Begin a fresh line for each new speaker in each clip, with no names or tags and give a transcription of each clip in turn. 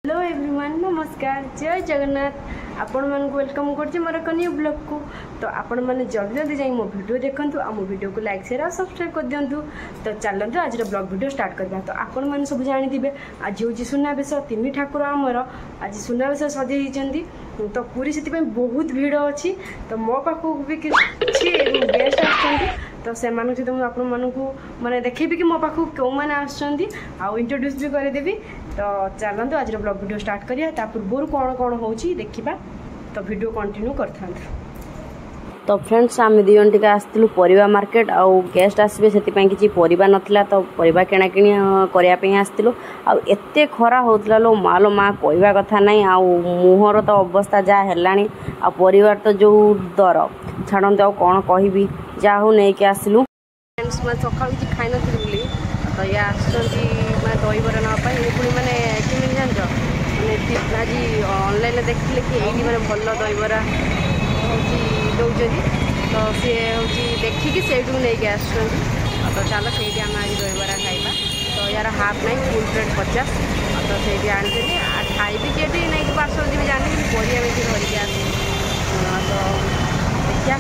Hello everyone नमस्कार जय जगन्नाथ आपण मन को वेलकम करछि मोर एक न्यू ब्लॉग को। तो आपण माने जल्दी जल्दी जाई मो वीडियो देखंतु आ मो वीडियो को लाइक शेयर और सब्सक्राइब कर दियंतु। तो चलंतु आज रो ब्लॉग वीडियो स्टार्ट करबा। तो आपण माने सब जानि दिबे आज होछि सुनाबेश तीन ठाकुर हमर आज सुनाबेश सजे हिचंदी। तो पूरी सेति बहुत भीड़ अछि। तो मो पाखु भी किछि गेस्ट आछंती तो से मानु सहित मुझे आपण मानू माने देखेबी कि मो पाखु क्यों मैंने आछंती आ इंट्रोड्यूस भी करदेवी। तो चलते आज ब्लॉग वीडियो स्टार्ट करिया ता पूर्व कौन कौन होची देखिबा। तो वीडियो कंटिन्यू करथां। तो फ्रेंड्स आम दी जन टिके आसलु परिबा मार्केट आ गेस्ट आसबे सेति पई किछि परिबा नथिला तो परिबा किणा किणी करिया पई आसतिलु। आ एते खरा होतला लो मालो मा कहबा कथा नै। आ मुहर तो अवस्था जा हेलानी आ परिवार तो जो दर छाड़न तो कौन कहबी जा हो नै के आसलु। फ्रेंड्स मैं सकाळ किछि खाइ नथिलु बोली तो ये आसछंती मैं दहीबरा ना पाई पुणी माने केमिति जानछ माने आज ऑनलाइन देखिले कि एठी माने भल दहीबरा होची दउजरी। तो सी होची देखिकी सेठू नै के आसछंती। तो चलो सेठी हम आज दहीबरा खाइबा। तो यार हाफ नै फुल प्लेट 50। तो सेठी आनछनी आ खाइबी केठी नै कि पार्सल जी जानि परिया बेची धरि के आसी। तो देखिया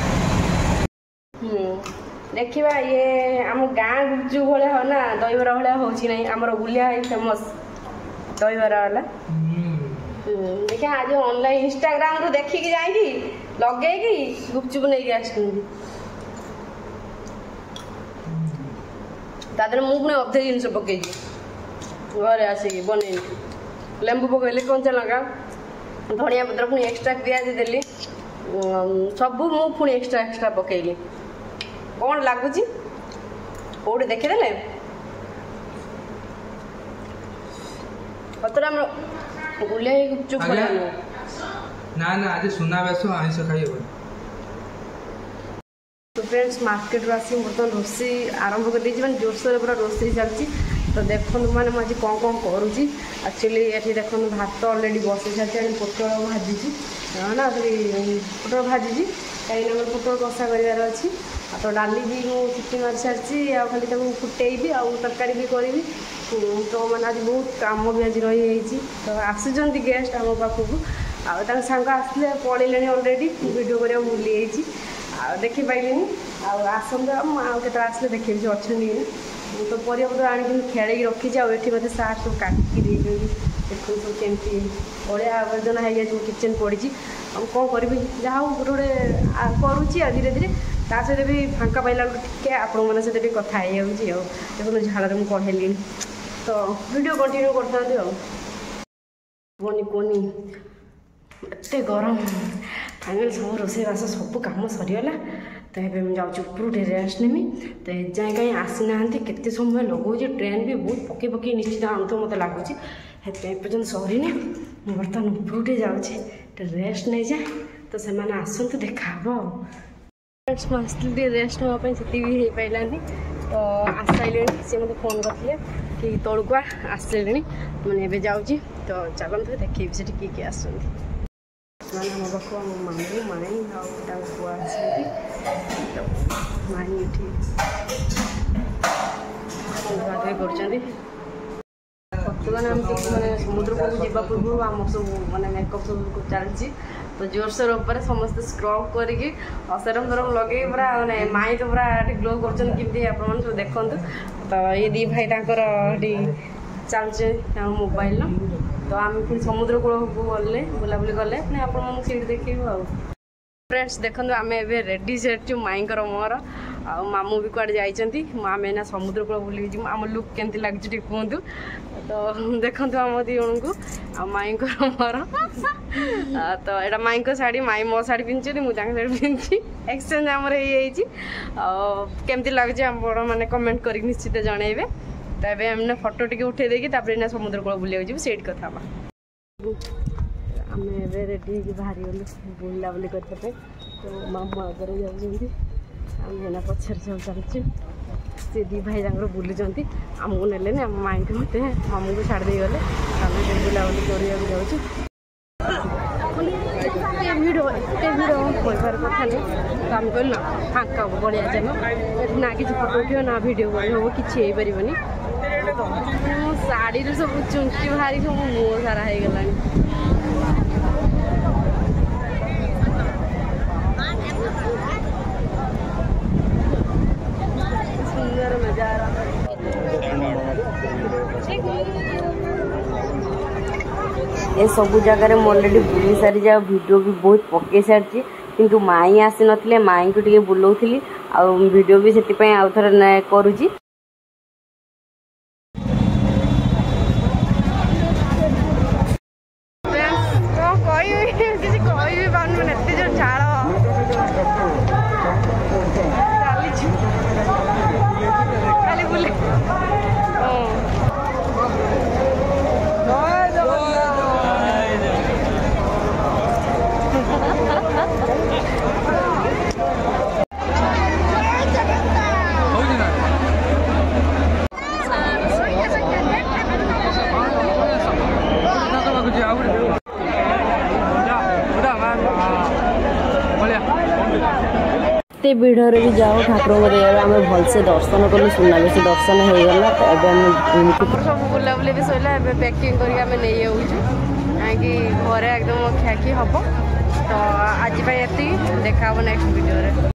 देखिबा ये आम गाँ गुपचुप भाया हो ना दहीबरा भाया होची नहीं आमर बुलिया है फेमस दहीबरा वाला। देखिए आज ऑनलाइन इंस्टाग्राम रू देखिकी जाइकी लगे गुपचुप नहीं के आसुंदी तादर मु पुणी अधे जिन पकई घरे आसिकी बन लेंबू पकईली कंचा लंका धनिया पत्र पुणी एक्सट्रा पियाज देली सबू मु पुणी एक्सट्रा पकईली कौन लगुच कौटे देखीदे पतरा गुलिया गुपचुप
ना ना आज सुनाबेश आइस खाई।
तो फ्रेंड्स मार्केट आसी बर्तमान रोषेई आरंभ कर दी मैंने जोरसोर पूरा रोषेई चलती। तो देखो मैंने मुझे कौन कौन करुँची एक्चुअली ये देखो भात अलरेडी बसई सारी पोटल भाजी ना पोटल भाजी कहीं पोटल कषा करार अच्छी। तो डाली भी मुझे सीटी मारी सारी आ खाली फुटेबी आ तरकारी भी करी। तो मैंने आज बहुत कम भी आज रही। तो आसुँच गेस्ट आम पाखक आ सांग आसले पड़े अलरेडी वीडियो कर भूली देखी पारे आसते आते आसले देखे अच्छा तो परिया पत्र आनिक खेल रखी ये मत सार सब काटिक देखो सब केमती अड़िया आवर्जना हो गया किचन पड़ी कौन करी जहाँ गोटे करुँची धीरे धीरे ता सहित भी फांका पाइला टे आपण मैंने सहित कथा देखो झाड़ मुझे पढ़ेली। तो वीडियो कंटिन्यू करता कोनी कोनी एत गरम फाइनल सब रोषेईबास सब कम सरीगला। तो ये जाऊँ ऊपर रेस्ट नेमी। तो एजाएँ कहीं आसी ना केते समय लगुच ट्रेन भी बहुत पकई पकई निश्चित आणु तो मत लगुच पर्यटन सरीनी बर्तमान ऊपर जाऊँचे रेस्ट नहीं जाए। तो से आसतु देखा फ्रेंड्स मुझे रेस्ट नापी से भी हो पारानी। तो आसाइले सी मत फोन करते कि तौक आसले मैंने जाऊँगी। तो चलते देखी से किए आस माने हम पाखु आम मामू माई आुआ तो माई ये कर बर्तमान आम मैंने समुद्र को जावा पूर्व आम सब मैंने मेकअप सब चलती। तो जोरसोर उपर समस्ते स्क्रब करके सेरम फेरम लगे पूरा मैंने माई तो पूरा ग्लो करमती आप देखु। तो ये दी भाई चलचे मोबाइल तो आम फिर समुद्र कूल को गले बुलाबुली कले पुणी आप सीट देखू। फ्रेंड्स देखो आम ए रेडी सेटु माई मोर आ मामू भी कड़े जाइए आम एना समुद्र कूल बुल आम लुक केमती लगे कहतु। तो देखो आम दी जन को आ माई मोर तो यहाँ माई शाढ़ी माई मो शाढ़ी पिंधि मुझे शाढ़ी पिंधि एक्सचेंज आमर होमती लगे आप मैंने कमेंट कर निश्चित जनइबे। तो ये हमने फोटो टी उठे देकी समुद्र कूल बुलाक जी से कथा आम रेडी बाहरी गलु बुलाबुली करने। तो मामू आगे जाऊँगी आम पचर सब चलचु से दी भाई जाकर बुलूँ आमको नेले आम माई को मत मामू को छाड़ गले आम बुलाबुली कर जाऊँ। भिड़ एत भिड़ कहबार कथा नहीं। तो आम कहल ना फाँका बढ़िया चल ना कि फोटो उठो ना भिड हम कि शाढ़ी सब चुंकी बाहरी सब मुह सारा हो गलानी सुंदर नजारा ए सब जगह ऑलरेडी बुली सारी जा वीडियो भी बहुत पके सारी किंतु माई आसी नथिले माई को टिके बुलाउथली आ वीडियो भी सेति पय आउ थरे करूची ते भिड़ भी जाओ ठाकुर आम भलसे दर्शन कलु सुनाबेश दर्शन हो गला सब बुलाबुली भी सैला पैकिंग करके घरे एकदम ख्याखी हम तो आज देखा नेक्स्ट वीडियो रे।